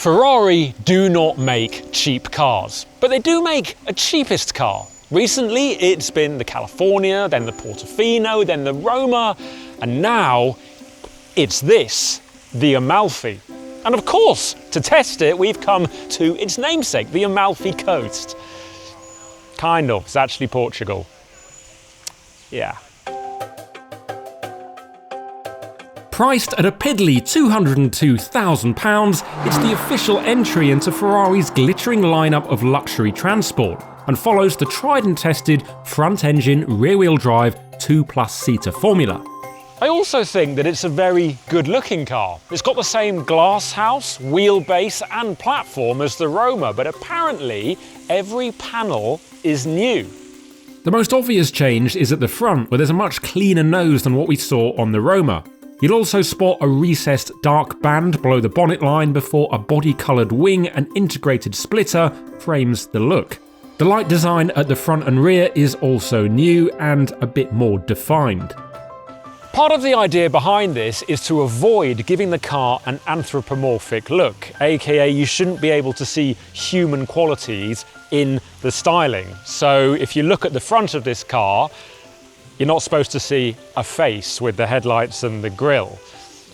Ferrari do not make cheap cars, but they do make a cheapest car. Recently it's been the California, then the Portofino, then the Roma, and now it's this, the Amalfi. And of course, to test it, we've come to its namesake, the Amalfi Coast. Kind of, it's actually Portugal. Yeah. Priced at a piddly £202,000, it's the official entry into Ferrari's glittering lineup of luxury transport and follows the tried and tested front-engine, rear-wheel drive 2+-seater formula. I also think that it's a very good-looking car. It's got the same glass house, wheelbase and platform as the Roma, but apparently every panel is new. The most obvious change is at the front, where there's a much cleaner nose than what we saw on the Roma. You'll also spot a recessed dark band below the bonnet line before a body-coloured wing and integrated splitter frames the look. The light design at the front and rear is also new and a bit more defined. Part of the idea behind this is to avoid giving the car an anthropomorphic look, aka you shouldn't be able to see human qualities in the styling. So if you look at the front of this car, you're not supposed to see a face with the headlights and the grille.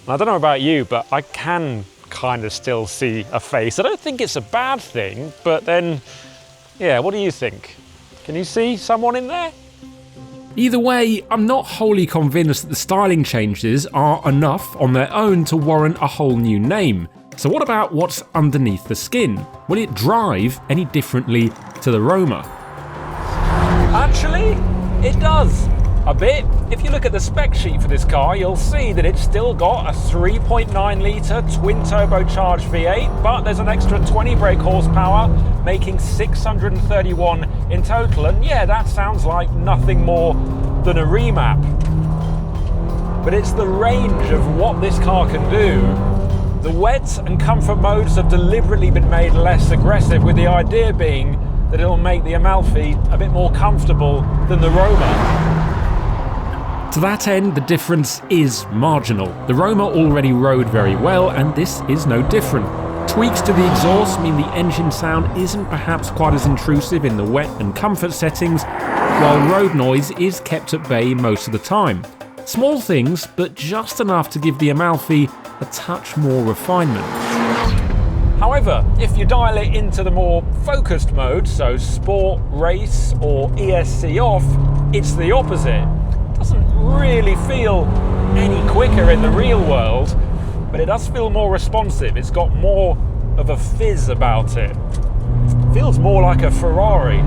And I don't know about you, but I can kind of still see a face. I don't think it's a bad thing, but then, yeah, what do you think? Can you see someone in there? Either way, I'm not wholly convinced that the styling changes are enough on their own to warrant a whole new name. So what about what's underneath the skin? Will it drive any differently to the Roma? Actually, it does. A bit. If you look at the spec sheet for this car, you'll see that it's still got a 3.9 litre twin turbocharged V8, but there's an extra 20 brake horsepower, making 631 in total. And yeah, that sounds like nothing more than a remap. But it's the range of what this car can do. The wet and comfort modes have deliberately been made less aggressive, with the idea being that it'll make the Amalfi a bit more comfortable than the Roma. To that end, the difference is marginal. The Roma already rode very well, and this is no different. Tweaks to the exhaust mean the engine sound isn't perhaps quite as intrusive in the wet and comfort settings, while road noise is kept at bay most of the time. Small things, but just enough to give the Amalfi a touch more refinement. However, if you dial it into the more focused mode, so Sport, Race or ESC off, it's the opposite. Doesn't really feel any quicker in the real world, but it does feel more responsive. It's got more of a fizz about it. Feels more like a Ferrari.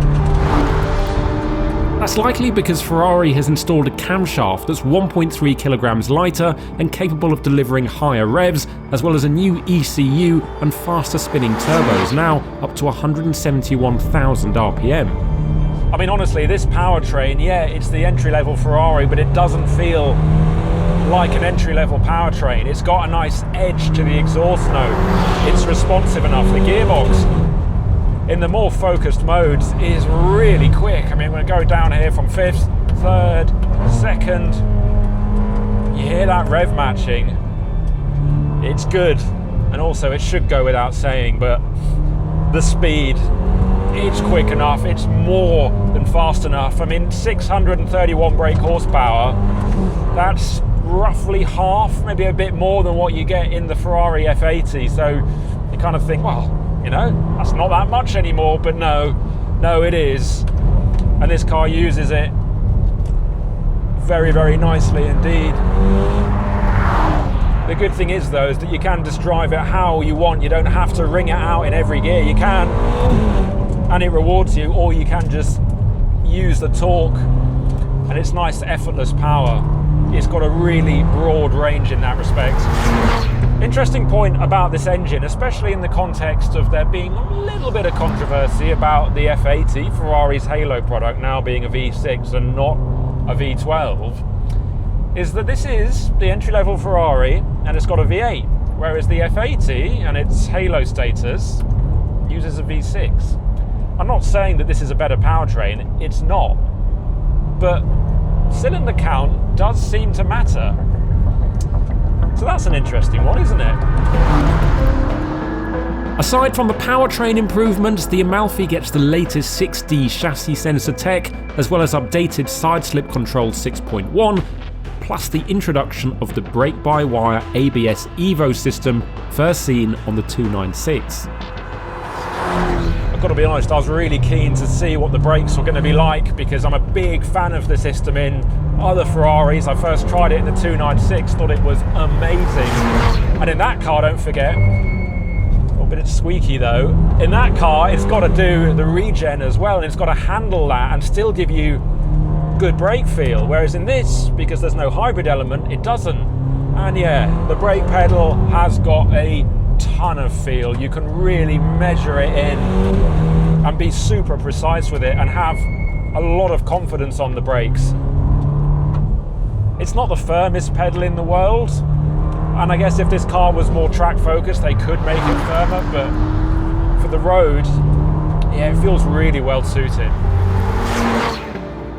That's likely because Ferrari has installed a camshaft that's 1.3 kilograms lighter and capable of delivering higher revs, as well as a new ECU and faster spinning turbos, now up to 171,000 RPM. I mean, honestly, this powertrain, yeah, it's the entry-level Ferrari, but it doesn't feel like an entry-level powertrain. It's got a nice edge to the exhaust note. It's responsive enough. The gearbox in the more focused modes is really quick. I mean, we're going to go down here from 5th, 3rd, 2nd. You hear that rev matching. It's good. And also, it should go without saying, but the speed, it's quick enough, it's more than fast enough. I mean, 631 brake horsepower, that's roughly half, maybe a bit more than what you get in the Ferrari F80. So you kind of think, well, you know, that's not that much anymore, but no, it is. And this car uses it very, very nicely indeed. The good thing is, though, is that you can just drive it how you want. You don't have to ring it out in every gear. You can, and it rewards you, or you can just use the torque, and it's nice effortless power. It's got a really broad range in that respect. Interesting point about this engine, especially in the context of there being a little bit of controversy about the F80, Ferrari's Halo product, now being a V6 and not a V12, is that this is the entry-level Ferrari and it's got a V8, whereas the F80 and its Halo status uses a V6. I'm not saying that this is a better powertrain, it's not, but cylinder count does seem to matter. So that's an interesting one, isn't it? Aside from the powertrain improvements, the Amalfi gets the latest 6D chassis sensor tech, as well as updated side slip control 6.1, plus the introduction of the brake-by-wire ABS Evo system first seen on the 296. I've got to be honest, I was really keen to see what the brakes were going to be like because I'm a big fan of the system in other Ferraris. I first tried it in the 296, thought it was amazing. And in that car, don't forget, a bit squeaky though, in that car it's got to do the regen as well, and it's got to handle that and still give you good brake feel, whereas in this, because there's no hybrid element, it doesn't. And yeah, the brake pedal has got a ton of feel. You can really measure it in and be super precise with it and have a lot of confidence on the brakes. It's not the firmest pedal in the world, and I guess if this car was more track focused they could make it firmer, but for the road, yeah, it feels really well suited.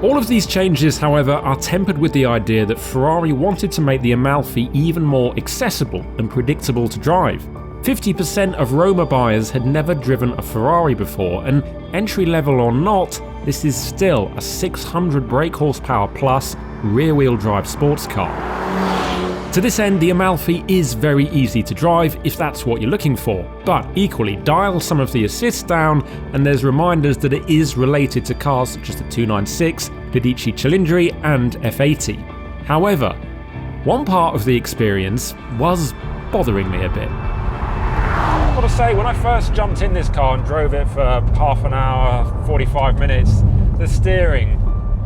All of these changes, however, are tempered with the idea that Ferrari wanted to make the Amalfi even more accessible and predictable to drive. 50% of Roma buyers had never driven a Ferrari before, and entry level or not, this is still a 600 brake horsepower plus rear-wheel drive sports car. To this end, the Amalfi is very easy to drive if that's what you're looking for, but equally dial some of the assists down and there's reminders that it is related to cars such as the 296, Medici Cilindri and F80. However, one part of the experience was bothering me a bit. I've got to say, when I first jumped in this car and drove it for half an hour, 45 minutes, the steering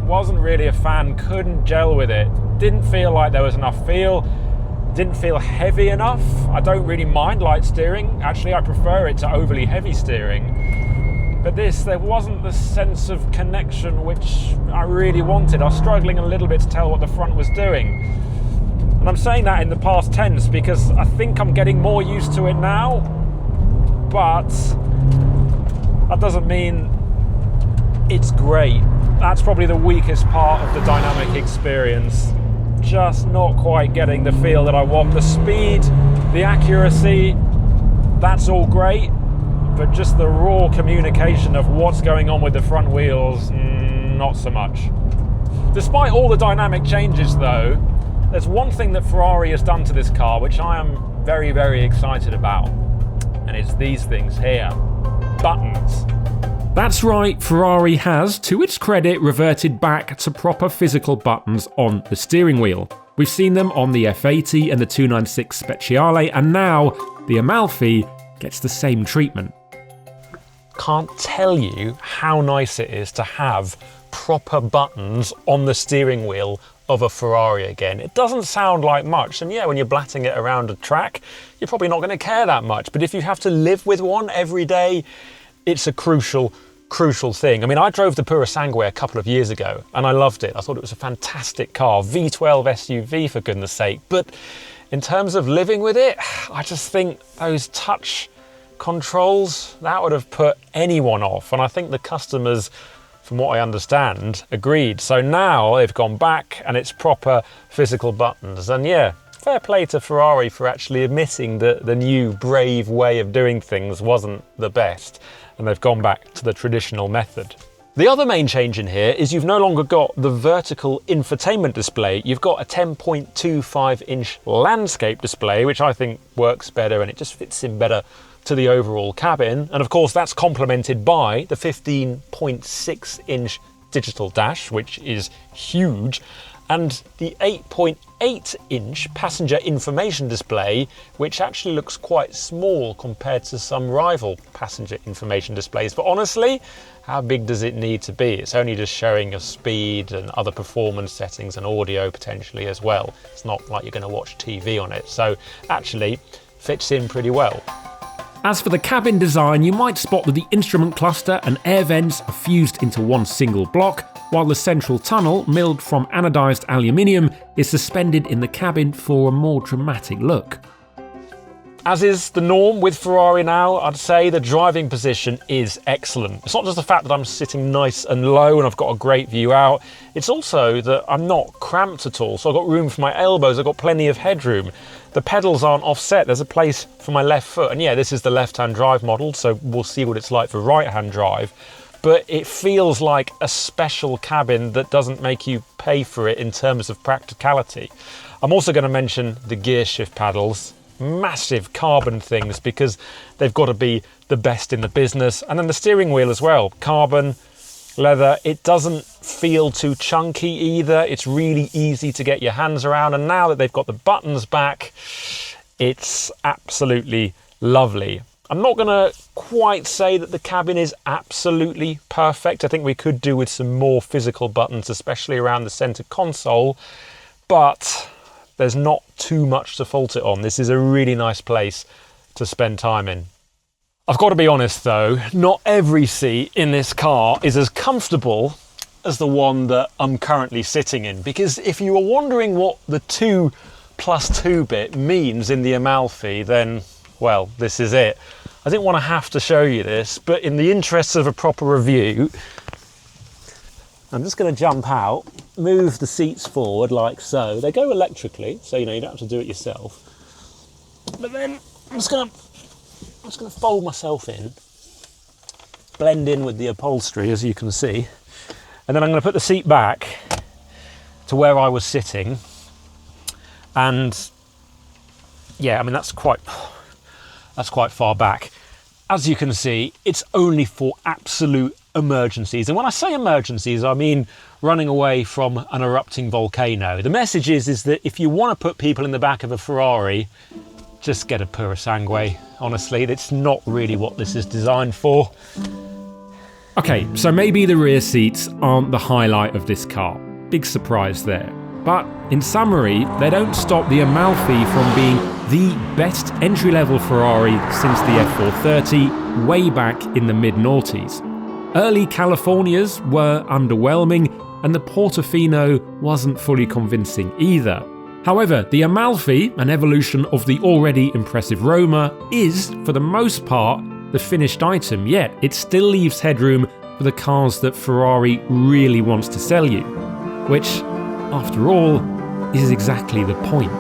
wasn't really a fan, couldn't gel with it. Didn't feel like there was enough feel, didn't feel heavy enough. I don't really mind light steering. Actually, I prefer it to overly heavy steering. But there wasn't the sense of connection which I really wanted. I was struggling a little bit to tell what the front was doing. And I'm saying that in the past tense because I think I'm getting more used to it now, but that doesn't mean it's great. That's probably the weakest part of the dynamic experience. Just not quite getting the feel that I want. The speed, the accuracy, that's all great, but just the raw communication of what's going on with the front wheels, not so much. Despite all the dynamic changes though, there's one thing that Ferrari has done to this car which I am very, very excited about, and it's these things here. Buttons. That's right, Ferrari has, to its credit, reverted back to proper physical buttons on the steering wheel. We've seen them on the F80 and the 296 Speciale, and now the Amalfi gets the same treatment. Can't tell you how nice it is to have proper buttons on the steering wheel of a Ferrari again. It doesn't sound like much, and yeah, when you're blatting it around a track, you're probably not going to care that much, but if you have to live with one every day, it's a crucial thing. I mean, I drove the Purosangue a couple of years ago and I loved it. I thought it was a fantastic car, V12 SUV for goodness sake, but in terms of living with it, I just think those touch controls, that would have put anyone off, and I think the customers, from what I understand, agreed. So now they've gone back and it's proper physical buttons, and yeah, fair play to Ferrari for actually admitting that the new brave way of doing things wasn't the best, and they've gone back to the traditional method. The other main change in here is you've no longer got the vertical infotainment display, you've got a 10.25 inch landscape display, which I think works better and it just fits in better to the overall cabin. And of course that's complemented by the 15.6 inch digital dash, which is huge, and the 8.8 inch passenger information display, which actually looks quite small compared to some rival passenger information displays. But honestly, how big does it need to be? It's only just showing your speed and other performance settings and audio potentially as well. It's not like you're going to watch TV on it, so actually fits in pretty well. As for the cabin design, you might spot that the instrument cluster and air vents are fused into one single block, while the central tunnel, milled from anodized aluminium, is suspended in the cabin for a more dramatic look. As is the norm with Ferrari now, I'd say the driving position is excellent. It's not just the fact that I'm sitting nice and low and I've got a great view out, it's also that I'm not cramped at all. So I've got room for my elbows, I've got plenty of headroom. The pedals aren't offset, there's a place for my left foot. And yeah, this is the left-hand drive model, so we'll see what it's like for right-hand drive. But it feels like a special cabin that doesn't make you pay for it in terms of practicality. I'm also going to mention the gear shift paddles. Massive carbon things because they've got to be the best in the business. And then the steering wheel as well, carbon, leather. It doesn't feel too chunky either. It's really easy to get your hands around, and now that they've got the buttons back, it's absolutely lovely. I'm not going to quite say that the cabin is absolutely perfect. I think we could do with some more physical buttons, especially around the center console, but there's not too much to fault it on. This is a really nice place to spend time in. I've got to be honest though, not every seat in this car is as comfortable as the one that I'm currently sitting in, because if you were wondering what the 2+2 bit means in the Amalfi, then, well, this is it. I didn't want to have to show you this, but in the interests of a proper review, I'm just going to jump out, move the seats forward like so. They go electrically, so you don't have to do it yourself. But then I'm just going to fold myself in, blend in with the upholstery, as you can see, and then I'm going to put the seat back to where I was sitting. And yeah, I mean that's quite far back. As you can see, it's only for absolute emergencies. And when I say emergencies, I mean running away from an erupting volcano. The message is that if you want to put people in the back of a Ferrari, just get a Purosangue. Honestly, it's not really what this is designed for. Okay, so maybe the rear seats aren't the highlight of this car. Big surprise there. But in summary, they don't stop the Amalfi from being the best entry-level Ferrari since the F430 way back in the mid-noughties. Early Californias were underwhelming, and the Portofino wasn't fully convincing either. However, the Amalfi, an evolution of the already impressive Roma, is, for the most part, the finished item, yet it still leaves headroom for the cars that Ferrari really wants to sell you. Which, after all, is exactly the point.